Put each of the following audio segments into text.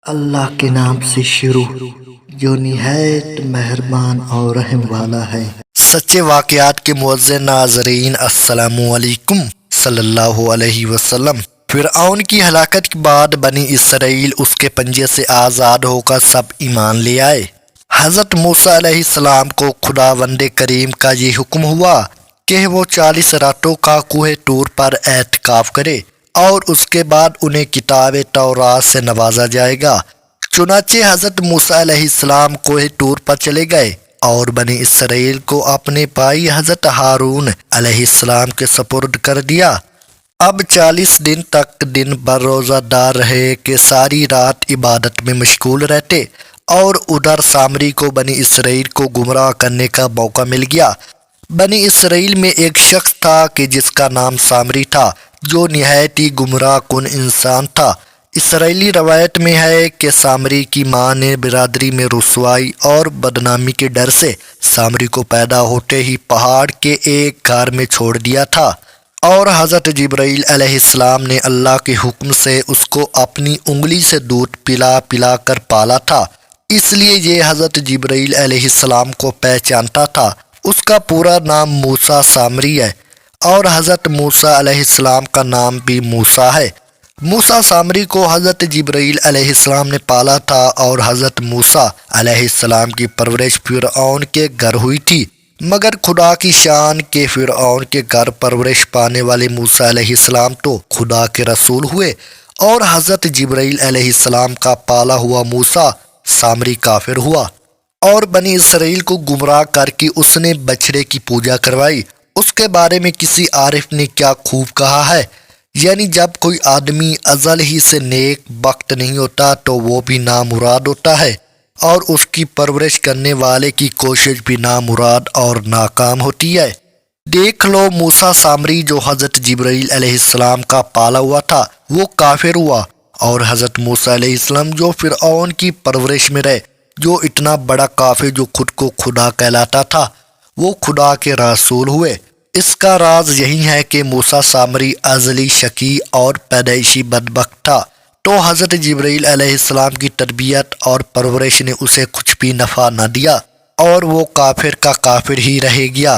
اللہ کے نام سے شروع جو نہایت مہربان اور رحم والا ہے۔ سچے واقعات کے معزز ناظرین، السلام علیکم صلی اللہ علیہ وسلم۔ فرعون کی ہلاکت کے بعد بنی اسرائیل اس کے پنجے سے آزاد ہو کر سب ایمان لے آئے۔ حضرت موسیٰ علیہ السلام کو خداوند کریم کا یہ حکم ہوا کہ وہ 40 راتوں کا کوہ طور پر اعتکاف کرے اور اس کے بعد انہیں کتاب تورات سے نوازا جائے گا۔ چنانچہ حضرت موسیٰ علیہ السلام کوہ طور پر چلے گئے اور بنی اسرائیل کو اپنے بھائی حضرت ہارون علیہ السلام کے سپرد کر دیا۔ اب 40 دن تک دن بھر روزہ دار رہے کہ ساری رات عبادت میں مشغول رہتے، اور ادھر سامری کو بنی اسرائیل کو گمراہ کرنے کا موقع مل گیا۔ بنی اسرائیل میں ایک شخص تھا کہ جس کا نام سامری تھا، جو نہایت ہی گمراہ کن انسان تھا۔ اسرائیلی روایت میں ہے کہ سامری کی ماں نے برادری میں رسوائی اور بدنامی کے ڈر سے سامری کو پیدا ہوتے ہی پہاڑ کے ایک گھر میں چھوڑ دیا تھا، اور حضرت جبرائیل علیہ السلام نے اللہ کے حکم سے اس کو اپنی انگلی سے دودھ پلا پلا کر پالا تھا، اس لیے یہ حضرت جبرائیل علیہ السلام کو پہچانتا تھا۔ اس کا پورا نام موسیٰ سامری ہے، اور حضرت موسیٰ علیہ السلام کا نام بھی موسیٰ ہے۔ موسیٰ سامری کو حضرت جبرائیل علیہ السلام نے پالا تھا، اور حضرت موسیٰ علیہ السلام کی پرورش فرعون کے گھر ہوئی تھی، مگر خدا کی شان کے فرعون کے گھر پرورش پانے والے موسیٰ علیہ السلام تو خدا کے رسول ہوئے، اور حضرت جبرائیل علیہ السلام کا پالا ہوا موسیٰ سامری کافر ہوا اور بنی اسرائیل کو گمراہ کر کے اس نے بچھڑے کی پوجا کروائی۔ اس کے بارے میں کسی عارف نے کیا خوب کہا ہے، یعنی جب کوئی آدمی ازل ہی سے نیک بخت نہیں ہوتا تو وہ بھی نامراد ہوتا ہے، اور اس کی پرورش کرنے والے کی کوشش بھی نامراد اور ناکام ہوتی ہے۔ دیکھ لو، موسیٰ سامری جو حضرت جبرائیل علیہ السلام کا پالا ہوا تھا وہ کافر ہوا، اور حضرت موسیٰ علیہ السلام جو فرعون کی پرورش میں رہے، جو اتنا بڑا کافر جو خود کو خدا کہلاتا تھا، وہ خدا کے رسول ہوئے۔ اس کا راز یہی ہے کہ موسیٰ سامری ازلی شقی اور پیدائشی بدبخت تھا، تو حضرت جبرائیل علیہ السلام کی تربیت اور پرورش نے اسے کچھ بھی نفع نہ دیا، اور وہ کافر کا کافر ہی رہ گیا۔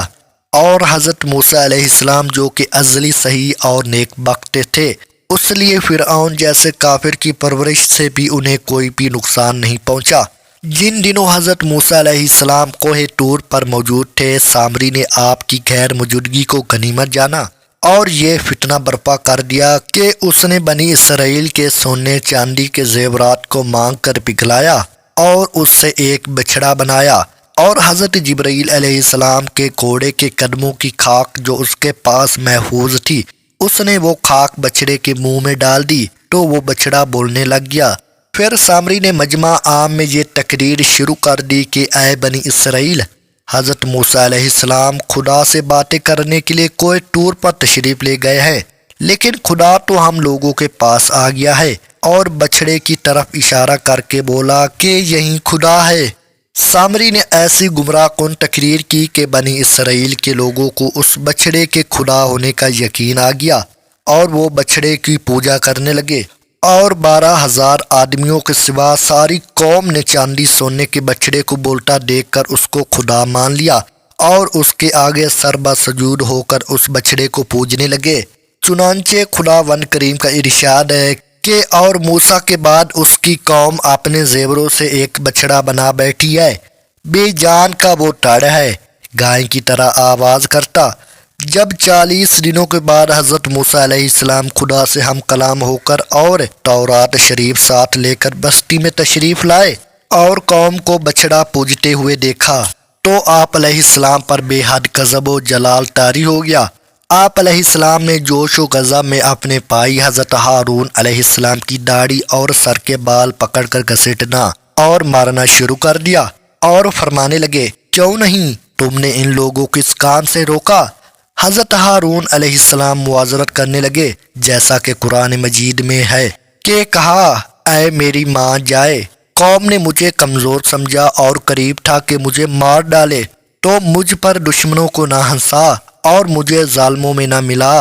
اور حضرت موسیٰ علیہ السلام جو کہ ازلی صحیح اور نیک بخت تھے، اس لیے فرعون جیسے کافر کی پرورش سے بھی انہیں کوئی بھی نقصان نہیں پہنچا۔ جن دنوں حضرت موسیٰ علیہ السلام کوہ طور پر موجود تھے، سامری نے آپ کی غیر موجودگی کو غنیمت جانا اور یہ فتنہ برپا کر دیا کہ اس نے بنی اسرائیل کے سونے چاندی کے زیورات کو مانگ کر پگھلایا اور اس سے ایک بچھڑا بنایا، اور حضرت جبرائیل علیہ السلام کے گھوڑے کے قدموں کی خاک جو اس کے پاس محفوظ تھی، اس نے وہ خاک بچھڑے کے منہ میں ڈال دی تو وہ بچھڑا بولنے لگ گیا۔ پھر سامری نے مجمع عام میں یہ تقریر شروع کر دی کہ اے بنی اسرائیل، حضرت موسیٰ علیہ السلام خدا سے باتیں کرنے کے لیے کوہ طور پر تشریف لے گئے ہیں، لیکن خدا تو ہم لوگوں کے پاس آ گیا ہے، اور بچھڑے کی طرف اشارہ کر کے بولا کہ یہی خدا ہے۔ سامری نے ایسی گمراہ کن تقریر کی کہ بنی اسرائیل کے لوگوں کو اس بچھڑے کے خدا ہونے کا یقین آ گیا، اور وہ بچھڑے کی پوجا کرنے لگے، اور 12,000 آدمیوں کے سوا ساری قوم نے چاندی سونے کے بچھڑے کو بولتا دیکھ کر اس کو خدا مان لیا، اور اس کے آگے سربا سجود ہو کر اس بچھڑے کو پوجنے لگے۔ چنانچہ خداوند کریم کا ارشاد ہے کہ اور موسیٰ کے بعد اس کی قوم اپنے زیوروں سے ایک بچھڑا بنا بیٹھی ہے، بے جان کا وہ ٹڑ ہے، گائے کی طرح آواز کرتا۔ جب 40 دنوں کے بعد حضرت موسیٰ علیہ السلام خدا سے ہم کلام ہو کر اور تورات شریف ساتھ لے کر بستی میں تشریف لائے اور قوم کو بچھڑا پوجتے ہوئے دیکھا، تو آپ علیہ السلام پر بے حد غضب و جلال طاری ہو گیا۔ آپ علیہ السلام نے جوش و غضب میں اپنے بھائی حضرت ہارون علیہ السلام کی داڑھی اور سر کے بال پکڑ کر گھسیٹنا اور مارنا شروع کر دیا، اور فرمانے لگے، کیوں نہیں تم نے ان لوگوں کو اس کام سے روکا؟ حضرت ہارون علیہ السلام معذرت کرنے لگے، جیسا کہ قرآن مجید میں ہے کہ کہا، اے میری ماں جائے، قوم نے مجھے کمزور سمجھا اور قریب تھا کہ مجھے مار ڈالے، تو مجھ پر دشمنوں کو نہ ہنسا اور مجھے ظالموں میں نہ ملا۔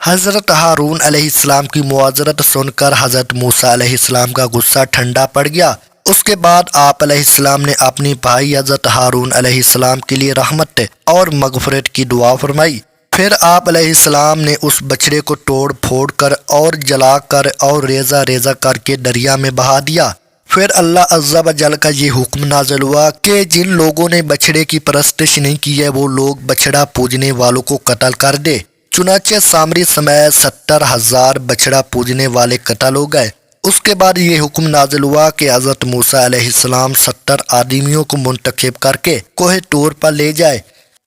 حضرت ہارون علیہ السلام کی معذرت سن کر حضرت موسیٰ علیہ السلام کا غصہ ٹھنڈا پڑ گیا۔ اس کے بعد آپ علیہ السلام نے اپنی بھائی حضرت ہارون علیہ السلام کے لیے رحمت اور مغفرت کی دعا فرمائی۔ پھر آپ علیہ السلام نے اس بچڑے کو توڑ پھوڑ کر اور جلا کر اور ریزہ ریزہ کر کے دریا میں بہا دیا۔ پھر اللہ عز و جل کا یہ حکم نازل ہوا کہ جن لوگوں نے بچڑے کی پرستش نہیں کی ہے وہ لوگ بچڑا پوجنے والوں کو قتل کر دے۔ چنانچہ سامری سمیت 70,000 بچڑا پوجنے والے قتل ہو گئے۔ اس کے بعد یہ حکم نازل ہوا کہ حضرت موسیٰ علیہ السلام 70 آدمیوں کو منتخب کر کے کوہ طور پر لے جائے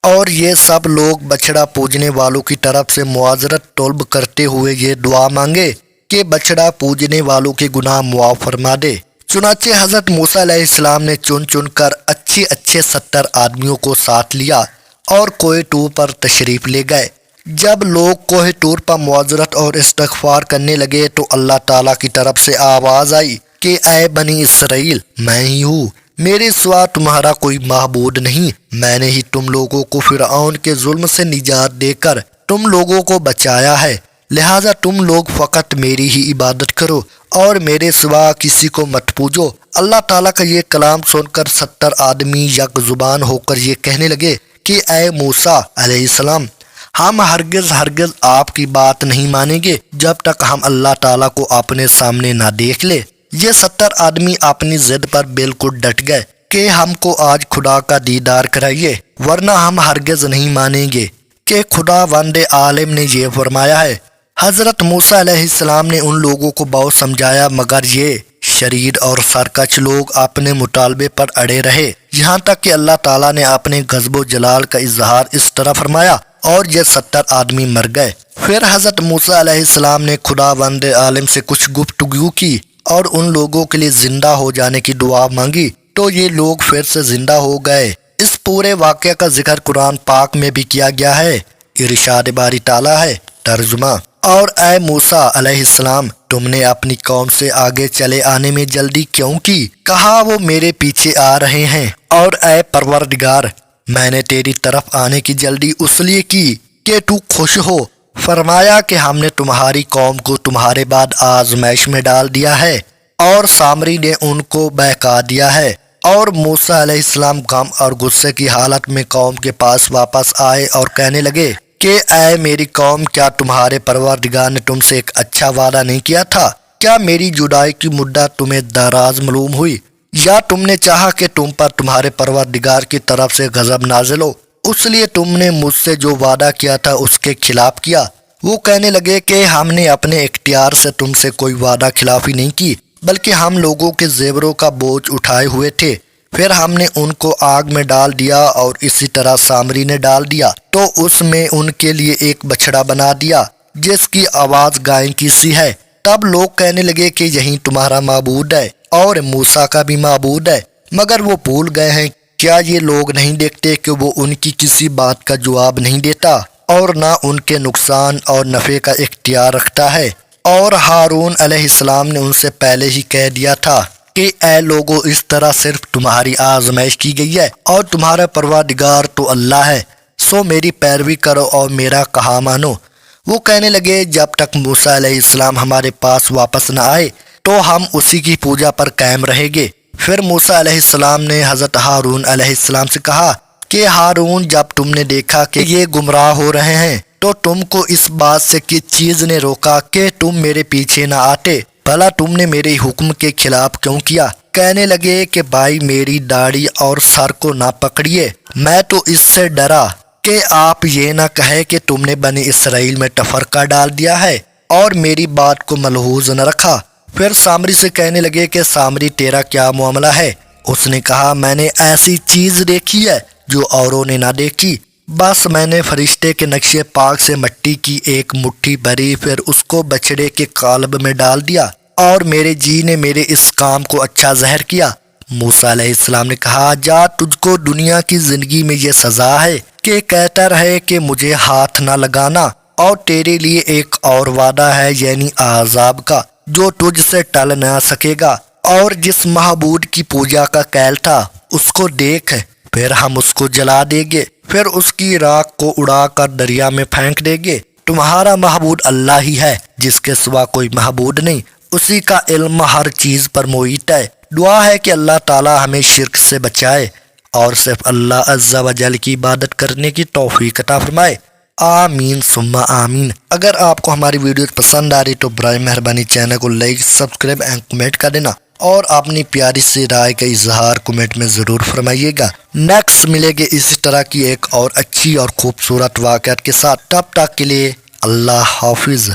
اور یہ سب لوگ بچڑا پوجنے والوں کی طرف سے معذرت طلب کرتے ہوئے یہ دعا مانگے کہ بچڑا پوجنے والوں کے گناہ معاف فرما دے۔ چنانچہ حضرت موسیٰ علیہ السلام نے چن چن کر اچھے 70 آدمیوں کو ساتھ لیا اور کوہ طور پر تشریف لے گئے۔ جب لوگ کوہ طور پر معذرت اور استغفار کرنے لگے تو اللہ تعالیٰ کی طرف سے آواز آئی کہ اے بنی اسرائیل، میں ہی ہوں، میرے سوا تمہارا کوئی معبود نہیں۔ میں نے ہی تم لوگوں کو فرعون کے ظلم سے نجات دے کر تم لوگوں کو بچایا ہے، لہٰذا تم لوگ فقط میری ہی عبادت کرو اور میرے سوا کسی کو مت پوجو۔ اللہ تعالیٰ کا یہ کلام سن کر 70 آدمی یک زبان ہو کر یہ کہنے لگے کہ اے موسیٰ علیہ السلام، ہم ہرگز آپ کی بات نہیں مانیں گے جب تک ہم اللہ تعالیٰ کو اپنے سامنے نہ دیکھ لے۔ یہ 70 آدمی اپنی ضد پر بالکل ڈٹ گئے کہ ہم کو آج خدا کا دیدار کرائیے ورنہ ہم ہرگز نہیں مانیں گے کہ خدا وند عالم نے یہ فرمایا ہے۔ حضرت موسیٰ علیہ السلام نے ان لوگوں کو بہت سمجھایا مگر یہ شریر اور سرکش لوگ اپنے مطالبے پر اڑے رہے، یہاں تک کہ اللہ تعالیٰ نے اپنے غضب و جلال کا اظہار اس طرح فرمایا اور یہ 70 آدمی مر گئے۔ پھر حضرت موسیٰ علیہ السلام نے خدا وند عالم سے کچھ گفتگو کی اور ان لوگوں کے لیے زندہ ہو جانے کی دعا مانگی تو یہ لوگ پھر سے زندہ ہو گئے۔ اس پورے واقعہ کا ذکر قرآن پاک میں بھی کیا گیا ہے۔ ارشاد باری تعالیٰ ہے، ترجمہ: اور اے موسیٰ علیہ السلام، تم نے اپنی قوم سے آگے چلے آنے میں جلدی کیوں کی؟ کہا وہ میرے پیچھے آ رہے ہیں۔ اور اے پروردگار، میں نے تیری طرف آنے کی جلدی اس لیے کی کہ تو خوش ہو۔ فرمایا کہ ہم نے تمہاری قوم کو تمہارے بعد آزمائش میں ڈال دیا ہے اور سامری نے ان کو بہکا دیا ہے۔ اور موسیٰ علیہ السلام غم اور غصے کی حالت میں قوم کے پاس واپس آئے اور کہنے لگے کہ اے میری قوم، کیا تمہارے پروردگار نے تم سے ایک اچھا وعدہ نہیں کیا تھا؟ کیا میری جدائی کی مدت تمہیں دراز معلوم ہوئی، یا تم نے چاہا کہ تم پر تمہارے پروردگار کی طرف سے غضب نازل ہو، اس لیے تم نے مجھ سے جو وعدہ کیا تھا اس کے خلاف کیا؟ وہ کہنے لگے کہ ہم نے اپنے اختیار سے تم سے کوئی وعدہ خلافی نہیں کی، بلکہ ہم لوگوں کے زیوروں کا بوجھ اٹھائے ہوئے تھے۔ پھر ہم نے ان کو آگ میں ڈال دیا اور اسی طرح سامری نے ڈال دیا تو اس میں ان کے لیے ایک بچڑا بنا دیا جس کی آواز گائے کی سی ہے۔ تب لوگ کہنے لگے کہ یہی تمہارا معبود ہے اور موسیٰ کا بھی معبود ہے، مگر وہ بھول گئے ہیں۔ کیا یہ لوگ نہیں دیکھتے کہ وہ ان کی کسی بات کا جواب نہیں دیتا اور نہ ان کے نقصان اور نفع کا اختیار رکھتا ہے؟ اور ہارون علیہ السلام نے ان سے پہلے ہی کہہ دیا تھا کہ اے لوگو، اس طرح صرف تمہاری آزمائش کی گئی ہے اور تمہارا پروردگار تو اللہ ہے، سو میری پیروی کرو اور میرا کہا مانو۔ وہ کہنے لگے جب تک موسیٰ علیہ السلام ہمارے پاس واپس نہ آئے تو ہم اسی کی پوجا پر قائم رہیں گے۔ پھر موسیٰ علیہ السلام نے حضرت ہارون علیہ السلام سے کہا کہ ہارون، جب تم نے دیکھا کہ یہ گمراہ ہو رہے ہیں تو تم کو اس بات سے کس چیز نے روکا کہ تم میرے پیچھے نہ آتے؟ بھلا تم نے میرے حکم کے خلاف کیوں کیا؟ کہنے لگے کہ بھائی میری داڑھی اور سر کو نہ پکڑیے، میں تو اس سے ڈرا کہ آپ یہ نہ کہے کہ تم نے بنی اسرائیل میں تفرقہ ڈال دیا ہے اور میری بات کو ملحوظ نہ رکھا۔ پھر سامری سے کہنے لگے کہ سامری تیرا کیا معاملہ ہے؟ اس نے کہا میں نے ایسی چیز دیکھی ہے جو اوروں نے نہ دیکھی، بس میں نے فرشتے کے نقشے پاک سے مٹی کی ایک مٹھی بھری، پھر اس کو بچڑے کے قالب میں ڈال دیا اور میرے جی نے میرے اس کام کو اچھا ظاہر کیا۔ موسیٰ علیہ السلام نے کہا جا، تجھ کو دنیا کی زندگی میں یہ سزا ہے کہ کہتا رہے کہ مجھے ہاتھ نہ لگانا، اور تیرے لیے ایک اور وعدہ ہے یعنی عذاب کا جو تجھ سے ٹل نہ سکے گا۔ اور جس معبود کی پوجا کا کیل تھا اس کو دیکھ، پھر ہم اس کو جلا دیں گے، پھر اس کی راکھ کو اڑا کر دریا میں پھینک دیں گے، تمہارا معبود اللہ ہی ہے جس کے سوا کوئی معبود نہیں، اسی کا علم ہر چیز پر محیط ہے۔ دعا ہے کہ اللہ تعالی ہمیں شرک سے بچائے اور صرف اللہ عز و جل کی عبادت کرنے کی توفیق عطا فرمائے، آمین ثم آمین۔ اگر آپ کو ہماری ویڈیوز پسند آ رہی تو برائے مہربانی چینل کو لائک، سبسکرائب اینڈ کمنٹ کر دینا، اور اپنی پیاری سی رائے کا اظہار کمنٹ میں ضرور فرمائیے گا۔ نیکسٹ ملے گے اسی طرح کی ایک اور اچھی اور خوبصورت واقعات کے ساتھ، تب تک کے لیے اللہ حافظ۔